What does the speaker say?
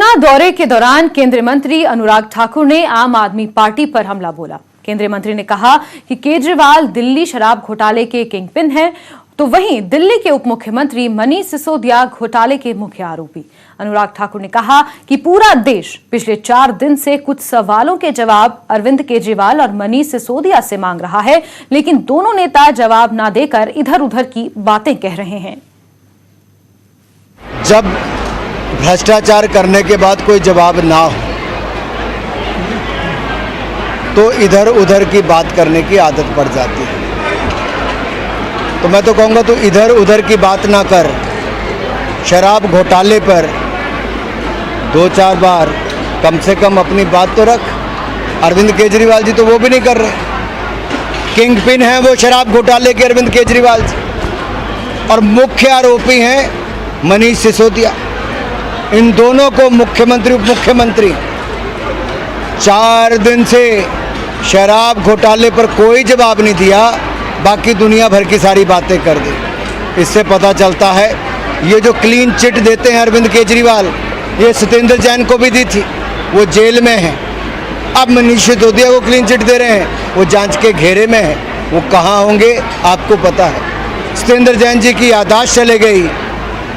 हरियाणा दौरे के दौरान केंद्रीय मंत्री अनुराग ठाकुर ने आम आदमी पार्टी पर हमला बोला। केंद्रीय मंत्री ने कहा कि केजरीवाल दिल्ली शराब घोटाले के किंगपिन हैं, तो वहीं दिल्ली के उप मुख्यमंत्री मनीष सिसोदिया घोटाले के मुख्य आरोपी। अनुराग ठाकुर ने कहा कि पूरा देश पिछले 4 दिन से कुछ सवालों के जवाब अरविंद केजरीवाल और मनीष सिसोदिया से मांग रहा है, लेकिन दोनों नेता जवाब न देकर इधर उधर की बातें कह रहे हैं। जब भ्रष्टाचार करने के बाद कोई जवाब ना हो तो इधर उधर की बात करने की आदत पड़ जाती है। तो मैं तो कहूँगा तू इधर उधर की बात ना कर, शराब घोटाले पर 2-4 बार कम से कम अपनी बात तो रख। अरविंद केजरीवाल जी तो वो भी नहीं कर रहे। किंग पिन हैं वो शराब घोटाले के अरविंद केजरीवाल जी, और मुख्य आरोपी हैं मनीष सिसोदिया। इन दोनों को मुख्यमंत्री उप मुख्यमंत्री 4 दिन से शराब घोटाले पर कोई जवाब नहीं दिया, बाकी दुनिया भर की सारी बातें कर दी। इससे पता चलता है ये जो क्लीन चिट देते हैं अरविंद केजरीवाल, ये सत्येंद्र जैन को भी दी थी, वो जेल में है। अब मनीष सिसोदिया को क्लीन चिट दे रहे हैं, वो जांच के घेरे में है। वो कहाँ होंगे आपको पता है। सत्येंद्र जैन जी की याददाश्त चले गई,